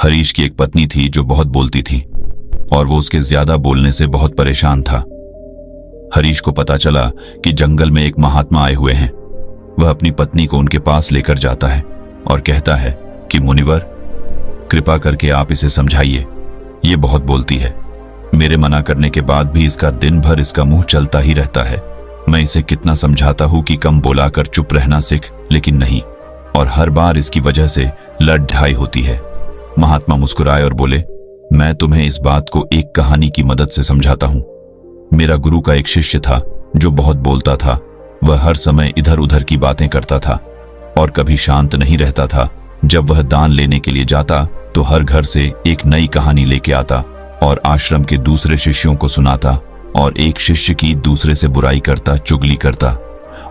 हरीश की एक पत्नी थी जो बहुत बोलती थी और वो उसके ज्यादा बोलने से बहुत परेशान था। हरीश को पता चला कि जंगल में एक महात्मा आए हुए हैं। वह अपनी पत्नी को उनके पास लेकर जाता है और कहता है कि मुनिवर, कृपा करके आप इसे समझाइए, ये बहुत बोलती है। मेरे मना करने के बाद भी इसका दिन भर इसका मुंह चलता ही रहता है। मैं इसे कितना समझाता हूं कि कम बोला कर चुप रहना सीख, लेकिन नहीं, और हर बार इसकी वजह से लड़ ढाई होती है। महात्मा मुस्कुराए और बोले, मैं तुम्हें इस बात को एक कहानी की मदद से समझाता हूं। मेरा गुरु का एक शिष्य था जो बहुत बोलता था। वह हर समय इधर उधर की बातें करता था और कभी शांत नहीं रहता था। जब वह दान लेने के लिए जाता तो हर घर से एक नई कहानी लेके आता और आश्रम के दूसरे शिष्यों को सुनाता, और एक शिष्य की दूसरे से बुराई करता, चुगली करता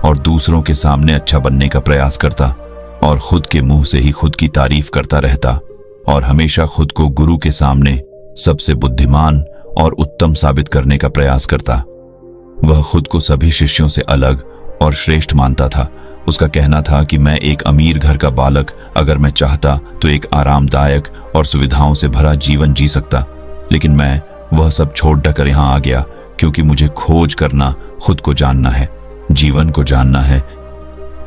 और दूसरों के सामने अच्छा बनने का प्रयास करता और खुद के मुंह से ही खुद की तारीफ करता रहता और हमेशा खुद को गुरु के सामने सबसे बुद्धिमान और उत्तम साबित करने का प्रयास करता। वह खुद को सभी शिष्यों से अलग और श्रेष्ठ मानता था। उसका कहना था कि मैं एक अमीर घर का बालक, अगर मैं चाहता तो एक आरामदायक और सुविधाओं से भरा जीवन जी सकता, लेकिन मैं वह सब छोड़ कर यहाँ आ गया क्योंकि मुझे खोज करना, खुद को जानना है, जीवन को जानना है।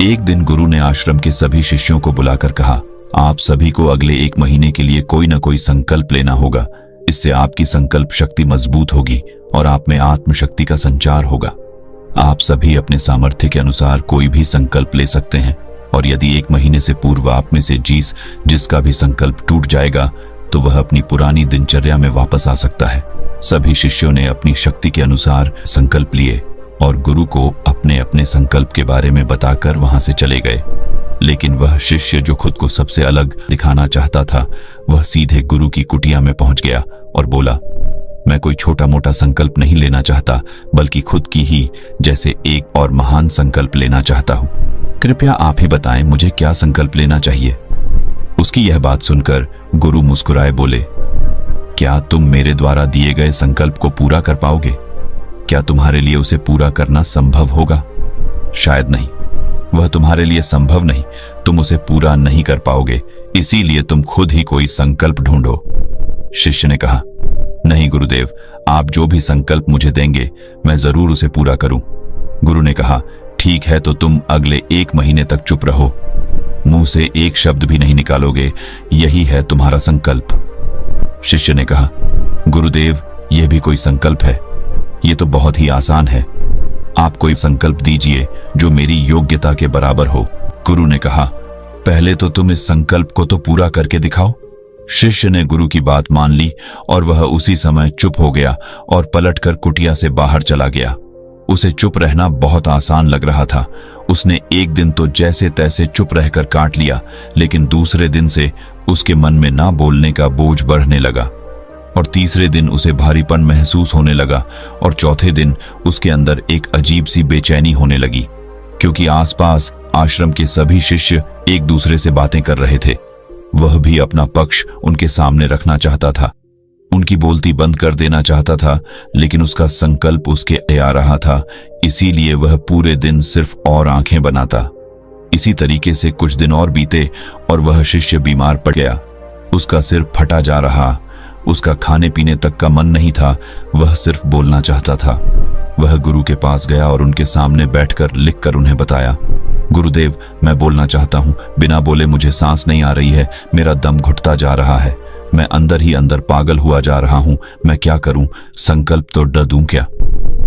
एक दिन गुरु ने आश्रम के सभी शिष्यों को बुलाकर कहा, आप सभी को अगले 1 महीने के लिए कोई न कोई संकल्प लेना होगा। इससे आपकी संकल्प शक्ति मजबूत होगी और आप में आत्मशक्ति का संचार होगा। आप सभी अपने सामर्थ्य के अनुसार कोई भी संकल्प ले सकते हैं, और यदि 1 महीने से पूर्व आप में से जिसका भी संकल्प टूट जाएगा तो वह अपनी पुरानी दिनचर्या में वापस आ सकता है। सभी शिष्यों ने अपनी शक्ति के अनुसार संकल्प लिए और गुरु को अपने अपने संकल्प के बारे में बताकर वहां से चले गए। लेकिन वह शिष्य जो खुद को सबसे अलग दिखाना चाहता था, वह सीधे गुरु की कुटिया में पहुंच गया और बोला, मैं कोई छोटा मोटा संकल्प नहीं लेना चाहता, बल्कि खुद की ही जैसे एक और महान संकल्प लेना चाहता हूं। कृपया आप ही बताएं मुझे क्या संकल्प लेना चाहिए। उसकी यह बात सुनकर गुरु मुस्कुराए बोले, क्या तुम मेरे द्वारा दिए गए संकल्प को पूरा कर पाओगे? क्या तुम्हारे लिए उसे पूरा करना संभव होगा? शायद नहीं, वह तुम्हारे लिए संभव नहीं। तुम उसे पूरा नहीं कर पाओगे, इसीलिए तुम खुद ही कोई संकल्प ढूंढो। शिष्य ने कहा, नहीं गुरुदेव, आप जो भी संकल्प मुझे देंगे मैं जरूर उसे पूरा करूं। गुरु ने कहा, ठीक है, तो तुम अगले 1 महीने तक चुप रहो, मुंह से एक शब्द भी नहीं निकालोगे, यही है तुम्हारा संकल्प। शिष्य ने कहा, गुरुदेव, यह भी कोई संकल्प है? यह तो बहुत ही आसान है। आप कोई संकल्प दीजिए जो मेरी योग्यता के बराबर हो। गुरु ने कहा, पहले तो तुम इस संकल्प को तो पूरा करके दिखाओ। शिष्य ने गुरु की बात मान ली और वह उसी समय चुप हो गया और पलटकर कुटिया से बाहर चला गया। उसे चुप रहना बहुत आसान लग रहा था। उसने एक दिन तो जैसे तैसे चुप रहकर काट लिया, लेकिन दूसरे दिन से उसके मन में ना बोलने का बोझ बढ़ने लगा, और तीसरे दिन उसे भारीपन महसूस होने लगा, और चौथे दिन उसके अंदर एक अजीब सी बेचैनी होने लगी, क्योंकि आसपास आश्रम के सभी शिष्य एक दूसरे से बातें कर रहे थे। वह भी अपना पक्ष उनके सामने रखना चाहता था, उनकी बोलती बंद कर देना चाहता था, लेकिन उसका संकल्प उसके आ रहा था, इसीलिए वह पूरे दिन सिर्फ और आंखें बनाता। इसी तरीके से कुछ दिन और बीते और वह शिष्य बीमार पड़ गया। उसका सिर फटा जा रहा, उसका खाने पीने तक का मन नहीं था, वह सिर्फ बोलना चाहता था। वह गुरु के पास गया और उनके सामने बैठकर लिखकर उन्हें बताया, गुरुदेव, मैं बोलना चाहता हूँ, बिना बोले मुझे सांस नहीं आ रही है, मेरा दम घुटता जा रहा है, मैं अंदर ही अंदर पागल हुआ जा रहा हूँ, मैं क्या करूँ? संकल्प तो ड दूं क्या?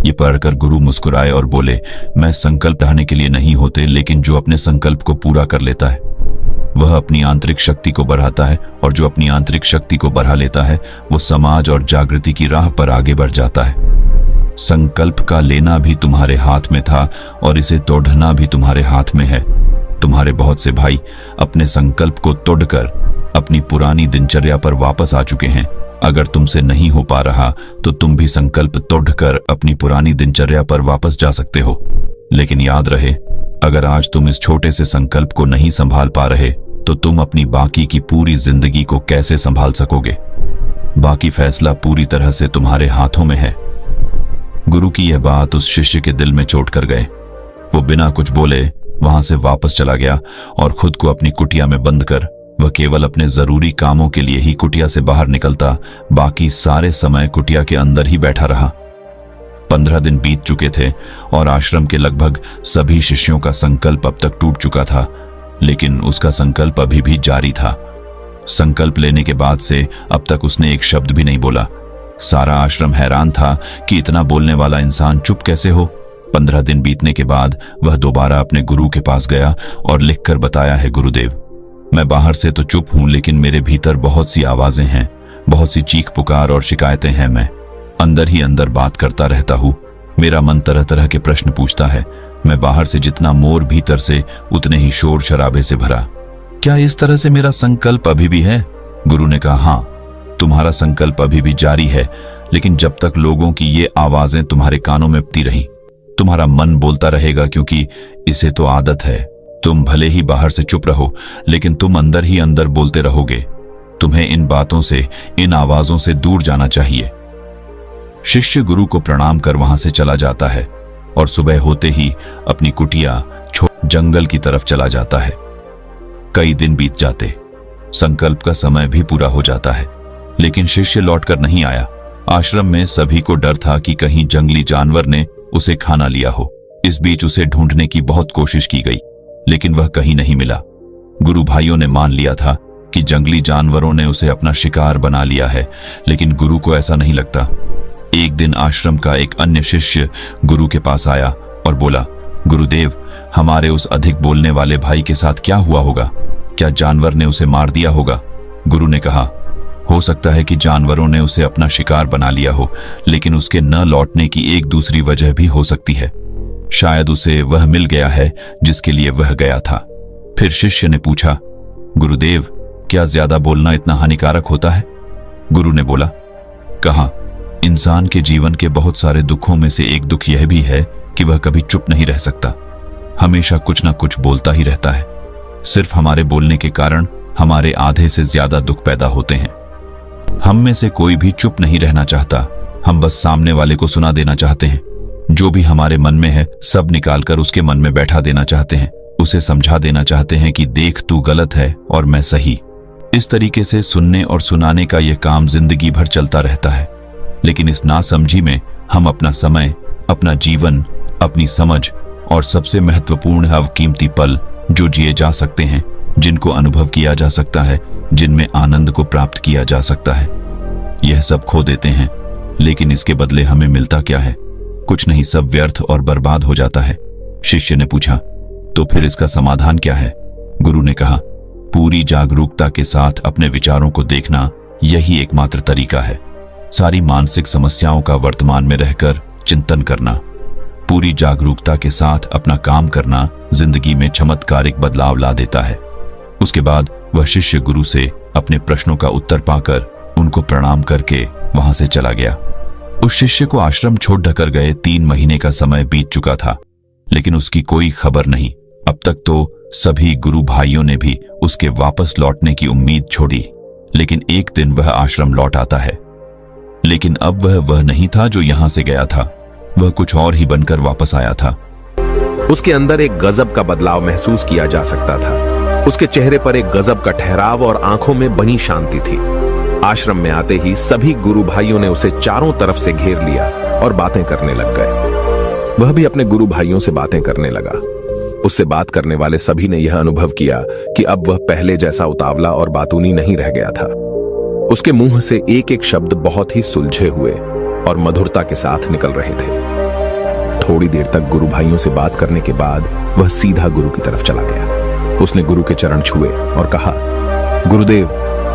ये पढ़कर गुरु मुस्कुराए और बोले, मैं संकल्प ढाने के लिए नहीं होते, लेकिन जो अपने संकल्प को पूरा कर लेता है वह अपनी आंतरिक शक्ति को बढ़ाता है, और जो अपनी आंतरिक शक्ति को बढ़ा लेता है वो समाज और जागृति की राह पर आगे बढ़ जाता है। संकल्प का लेना भी तुम्हारे हाथ में था और इसे तोड़ना भी तुम्हारे हाथ में है। तुम्हारे बहुत से भाई अपने संकल्प को तोड़कर अपनी पुरानी दिनचर्या पर वापस आ चुके हैं। अगर तुमसे नहीं हो पा रहा तो तुम भी संकल्प तोड़कर अपनी पुरानी दिनचर्या पर वापस जा सकते हो। लेकिन याद रहे, अगर आज तुम इस छोटे से संकल्प को नहीं संभाल पा रहे तो तुम अपनी बाकी की पूरी जिंदगी को कैसे संभाल सकोगे? बाकी फैसला पूरी तरह से तुम्हारे हाथों में है। गुरु की यह बात उस शिष्य के दिल में चोट कर गए। वो बिना कुछ बोले वहां से वापस चला गया और खुद को अपनी कुटिया में बंद कर वह केवल अपने जरूरी कामों के लिए ही कुटिया से बाहर निकलता, बाकी सारे समय कुटिया के अंदर ही बैठा रहा। 15 दिन बीत चुके थे और आश्रम के लगभग सभी शिष्यों का संकल्प अब तक टूट चुका था, लेकिन उसका संकल्प अभी भी जारी था। संकल्प लेने के बाद से अब तक उसने एक शब्द भी नहीं बोला। सारा आश्रम हैरान था कि इतना बोलने वाला इंसान चुप कैसे हो। 15 दिन बीतने के बाद वह दोबारा अपने गुरु के पास गया और लिखकर बताया है, गुरुदेव, मैं बाहर से तो चुप हूं, लेकिन मेरे भीतर बहुत सी आवाजें हैं, बहुत सी चीख पुकार और शिकायतें हैं। मैं अंदर ही अंदर बात करता रहता हूं। मेरा मन तरह तरह के प्रश्न पूछता है। मैं बाहर से जितना मोर, भीतर से उतने ही शोर शराबे से भरा। क्या इस तरह से मेरा संकल्प अभी भी है? गुरु ने कहा, हाँ, तुम्हारा संकल्प अभी भी जारी है, लेकिन जब तक लोगों की ये आवाजें तुम्हारे कानों में पती रही, तुम्हारा मन बोलता रहेगा, क्योंकि इसे तो आदत है। तुम भले ही बाहर से चुप रहो, लेकिन तुम अंदर ही अंदर बोलते रहोगे। तुम्हें इन बातों से, इन आवाजों से दूर जाना चाहिए। शिष्य गुरु को प्रणाम कर वहां से चला जाता है और सुबह होते ही अपनी कुटिया छोड़ जंगल की तरफ चला जाता है। कई दिन बीत जाते, संकल्प का समय भी पूरा हो जाता है, लेकिन शिष्य लौटकर नहीं आया। आश्रम में सभी को डर था कि कहीं जंगली जानवर ने उसे खाना लिया हो। इस बीच उसे ढूंढने की बहुत कोशिश की गई, लेकिन वह कहीं नहीं मिला। गुरु भाइयों ने मान लिया था कि जंगली जानवरों ने उसे अपना शिकार बना लिया है, लेकिन गुरु को ऐसा नहीं लगता। एक दिन आश्रम का एक अन्य शिष्य गुरु के पास आया और बोला, गुरुदेव, हमारे उस अधिक बोलने वाले भाई के साथ क्या हुआ होगा? क्या जानवर ने उसे मार दिया होगा? गुरु ने कहा, हो सकता है कि जानवरों ने उसे अपना शिकार बना लिया हो, लेकिन उसके न लौटने की एक दूसरी वजह भी हो सकती है। शायद उसे वह मिल गया है जिसके लिए वह गया था। फिर शिष्य ने पूछा, गुरुदेव, क्या ज्यादा बोलना इतना हानिकारक होता है? गुरु ने बोला, कहा, इंसान के जीवन के बहुत सारे दुखों में से एक दुख यह भी है कि वह कभी चुप नहीं रह सकता, हमेशा कुछ ना कुछ बोलता ही रहता है। सिर्फ हमारे बोलने के कारण हमारे आधे से ज्यादा दुख पैदा होते हैं। हम में से कोई भी चुप नहीं रहना चाहता, हम बस सामने वाले को सुना देना चाहते हैं। जो भी हमारे मन में है सब निकालकर उसके मन में बैठा देना चाहते हैं, उसे समझा देना चाहते हैं कि देख, तू गलत है और मैं सही। इस तरीके से सुनने और सुनाने का यह काम जिंदगी भर चलता रहता है, लेकिन इस नासमझी में हम अपना समय, अपना जीवन, अपनी समझ और सबसे महत्वपूर्ण अवकीमती पल जो जिए जा सकते हैं, जिनको अनुभव किया जा सकता है, जिनमें आनंद को प्राप्त किया जा सकता है, यह सब खो देते हैं। लेकिन इसके बदले हमें मिलता क्या है? कुछ नहीं, सब व्यर्थ और बर्बाद हो जाता है। शिष्य ने पूछा, तो फिर इसका समाधान क्या है? गुरु ने कहा, पूरी जागरूकता के साथ अपने विचारों को देखना, यही एकमात्र तरीका है। सारी मानसिक समस्याओं का वर्तमान में रहकर चिंतन करना, पूरी जागरूकता के साथ अपना काम करना जिंदगी में चमत्कारिक बदलाव ला देता है। उसके बाद वह शिष्य गुरु से अपने प्रश्नों का उत्तर पाकर उनको प्रणाम करके वहां से चला गया। उस शिष्य को आश्रम छोड़ ढकर गए 3 महीने का समय बीत चुका था, लेकिन उसकी कोई खबर नहीं। अब तक तो सभी गुरु भाइयों ने भी उसके वापस लौटने की उम्मीद छोड़ी, लेकिन एक दिन वह आश्रम लौट आता है। लेकिन अब वह नहीं था जो यहां से गया था, वह कुछ और ही बनकर वापस आया था। उसके अंदर एक गजब का बदलाव महसूस किया जा सकता था। उसके चेहरे पर एक गजब का ठहराव और आंखों में बनी शांति थी। आश्रम में आते ही सभी गुरु भाइयों ने उसे चारों तरफ से घेर लिया और बातें करने लग गए। वह भी अपने गुरु भाइयों से बातें करने लगा। उससे बात करने वाले सभी ने यह अनुभव किया कि अब वह पहले जैसा उतावला और बातूनी नहीं रह गया था। उसके मुंह से एक एक शब्द बहुत ही सुलझे हुए और मधुरता के साथ निकल रहे थे। थोड़ी देर तक गुरु भाइयों से बात करने के बाद वह सीधा गुरु की तरफ चला गया। उसने गुरु के चरण छुए और कहा, गुरुदेव,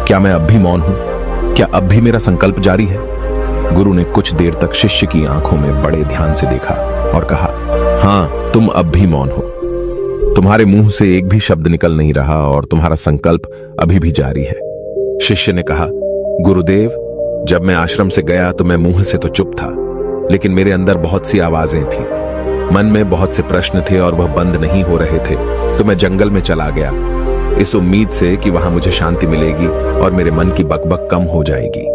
क्या मैं अब भी मौन हूं? क्या अब भी मेरा संकल्प जारी है? गुरु ने कुछ देर तक शिष्य की आंखों में बड़े ध्यान से देखा और कहा, हां, तुम अब भी मौन हो। तुम्हारे मुंह से एक भी शब्द निकल नहीं रहा और तुम्हारा संकल्प अभी भी जारी है। शिष्य ने कहा, गुरुदेव, जब मैं आश्रम से गया तो मैं मुंह से तो चुप था, लेकिन मेरे अंदर बहुत सी आवाजें थी। मन में बहुत से प्रश्न थे और वह बंद नहीं हो रहे थे, तो मैं जंगल में चला गया, इस उम्मीद से कि वहां मुझे शांति मिलेगी और मेरे मन की बकबक कम हो जाएगी।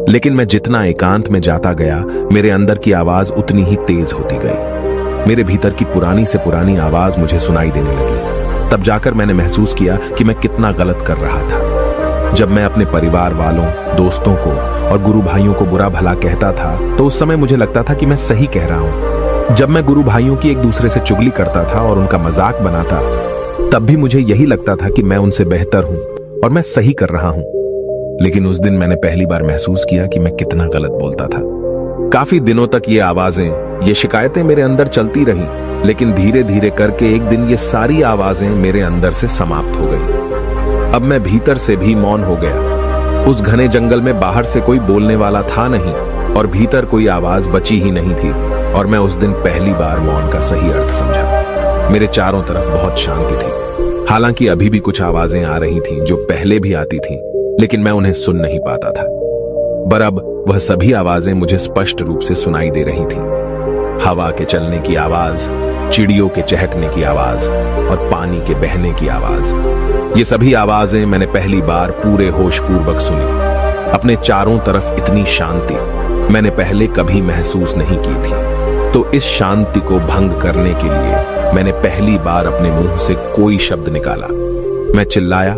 लेकिन मैं जितना एकांत में जाता गया, मेरे अंदर की आवाज उतनी ही तेज होती गई। मेरे भीतर की पुरानी से पुरानी आवाज मुझे सुनाई देने लगी। तब जाकर मैंने महसूस किया कि मैं कितना गलत कर रहा था। जब मैं अपने परिवार वालों, दोस्तों को और गुरु भाइयों को बुरा भला कहता था तो उस समय मुझे लगता था कि मैं सही कह रहा हूं। जब मैं गुरु भाइयों की एक दूसरे से चुगली करता था और उनका मजाक बनाता, तब भी मुझे यही लगता था कि मैं उनसे बेहतर हूं और मैं सही कर रहा हूं। लेकिन उस दिन मैंने पहली बार महसूस किया कि मैं कितना गलत बोलता था। काफी दिनों तक ये आवाजें, ये शिकायतें मेरे अंदर चलती रही, लेकिन धीरे धीरे करके एक दिन ये सारी आवाजें मेरे अंदर से समाप्त हो गई। अब मैं भीतर से भी मौन हो गया। उस घने जंगल में बाहर से कोई बोलने वाला था नहीं और भीतर कोई आवाज बची ही नहीं थी, और मैं उस दिन पहली बार मौन का सही अर्थ समझा। मेरे चारों तरफ बहुत शांति थी। हालांकि अभी भी कुछ आवाजें आ रही थीं जो पहले भी आती थीं, लेकिन मैं उन्हें सुन नहीं पाता था। पर अब वह सभी आवाजें मुझे स्पष्ट रूप से सुनाई दे रही थीं। हवा के चलने की आवाज, चिड़ियों के चहकने की आवाज और पानी के बहने की आवाज। ये सभी आवाजें मैंने पहली बार पूरे होश पूर्वक सुनी। अपने चारों तरफ इतनी शांति मैंने पहले कभी महसूस नहीं की थी। तो इस शांति को भंग करने के लिए मैंने पहली बार अपने मुंह से कोई शब्द निकाला। मैं चिल्लाया,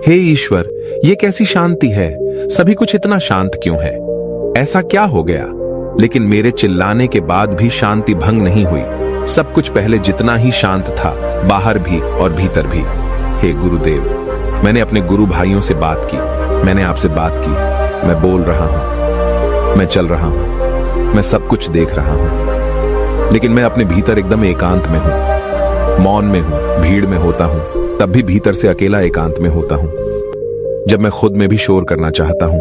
हे ईश्वर, ये कैसी शांति है? सभी कुछ इतना शांत क्यों है? ऐसा क्या हो गया? लेकिन मेरे चिल्लाने के बाद भी शांति भंग नहीं हुई। सब कुछ पहले जितना ही शांत था, बाहर भी और भीतर भी। हे गुरुदेव, मैंने अपने गुरु भाइयों से बात की, मैंने आपसे बात की। मैं बोल रहा हूं, मैं चल रहा हूं, मैं सब कुछ देख रहा हूं, लेकिन मैं अपने भीतर एकदम एकांत में हूं, मौन में हूं। भीड़ में होता हूं तब भी भीतर से अकेला एकांत में होता हूं। जब मैं खुद में भी शोर करना चाहता हूं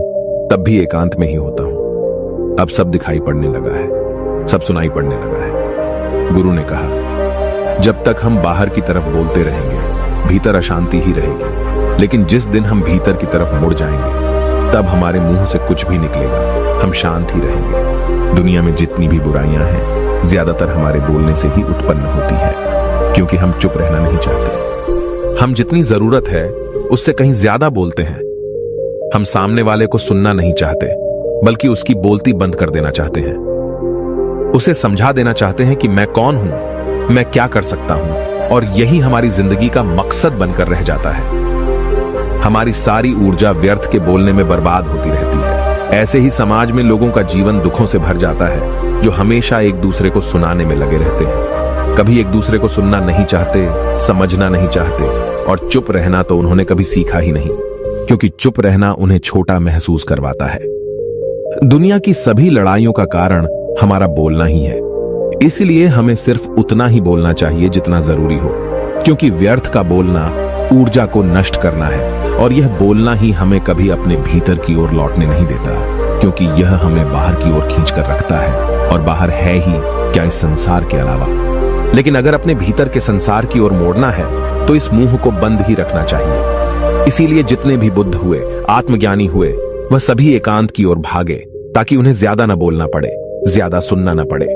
तब भी एकांत में ही होता हूं। अब सब दिखाई पड़ने लगा है, सब सुनाई पड़ने लगा है। गुरु ने कहा, जब तक हम बाहर की तरफ बोलते रहेंगे भीतर अशांति ही रहेगी, लेकिन जिस दिन हम भीतर की तरफ मुड़ जाएंगे तब हमारे मुंह से कुछ भी निकलेगा, हम शांत ही रहेंगे। दुनिया में जितनी भी बुराइयां हैं ज्यादातर हमारे बोलने से ही उत्पन्न होती है, क्योंकि हम चुप रहना नहीं चाहते। हम जितनी जरूरत है उससे कहीं ज्यादा बोलते हैं। हम सामने वाले को सुनना नहीं चाहते, बल्कि उसकी बोलती बंद कर देना चाहते हैं। उसे समझा देना चाहते हैं कि मैं कौन हूं, मैं क्या कर सकता हूं, और यही हमारी जिंदगी का मकसद बनकर रह जाता है। हमारी सारी ऊर्जा व्यर्थ के बोलने में बर्बाद होती रहती है। ऐसे ही समाज में लोगों का जीवन दुखों से भर जाता है, जो हमेशा एक दूसरे को सुनाने में लगे रहते हैं। कभी एक दूसरे को सुनना नहीं चाहते, समझना नहीं चाहते, और चुप रहना तो उन्होंने कभी सीखा ही नहीं, क्योंकि चुप रहना उन्हें छोटा महसूस करवाता है। दुनिया की सभी लड़ाइयों का कारण हमारा बोलना ही है। इसलिए हमें सिर्फ उतना ही बोलना चाहिए जितना जरूरी हो, क्योंकि व्यर्थ का बोलना ऊर्जा को नष्ट करना है, और यह बोलना ही हमें कभी अपने भीतर की ओर लौटने नहीं देता, क्योंकि यह हमें बाहर की ओर खींचकर रखता है, और बाहर है ही क्या इस संसार के अलावा। लेकिन अगर अपने भीतर के संसार की ओर मोड़ना है तो इस मुंह को बंद ही रखना चाहिए। इसीलिए जितने भी बुद्ध हुए, आत्मज्ञानी हुए, वह सभी एकांत की ओर भागे, ताकि उन्हें ज्यादा न बोलना पड़े, ज्यादा सुनना न पड़े।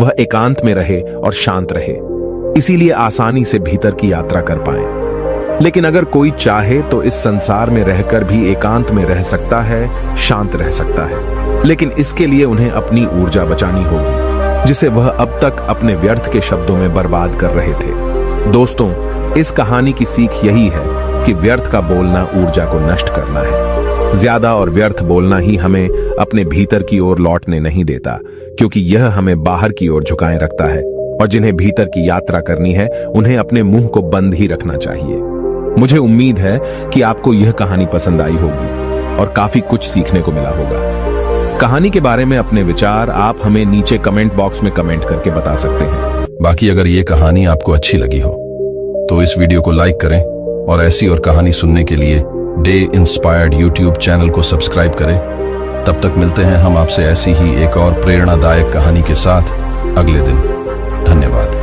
वह एकांत में रहे और शांत रहे, इसीलिए आसानी से भीतर की यात्रा कर पाए। लेकिन अगर कोई चाहे तो इस संसार में रहकर भी एकांत में रह सकता है, शांत रह सकता है, लेकिन इसके लिए उन्हें अपनी ऊर्जा बचानी होगी, जिसे वह अब तक अपने व्यर्थ के शब्दों में बर्बाद कर रहे थे। दोस्तों, इस कहानी की सीख यही है कि व्यर्थ का बोलना ऊर्जा को नष्ट करना है। ज्यादा और व्यर्थ बोलना ही हमें अपने भीतर की ओर लौटने नहीं देता, क्योंकि यह हमें बाहर की ओर झुकाए रखता है, और जिन्हें भीतर की यात्रा करनी है उन्हें अपने मुंह को बंद ही रखना चाहिए। मुझे उम्मीद है कि आपको यह कहानी पसंद आई होगी और काफी कुछ सीखने को मिला होगा। कहानी के बारे में अपने विचार आप हमें नीचे कमेंट बॉक्स में कमेंट करके बता सकते हैं। बाकी अगर ये कहानी आपको अच्छी लगी हो तो इस वीडियो को लाइक करें, और ऐसी और कहानी सुनने के लिए डे इंस्पायर्ड यूट्यूब चैनल को सब्सक्राइब करें। तब तक मिलते हैं हम आपसे ऐसी ही एक और प्रेरणादायक कहानी के साथ अगले दिन। धन्यवाद।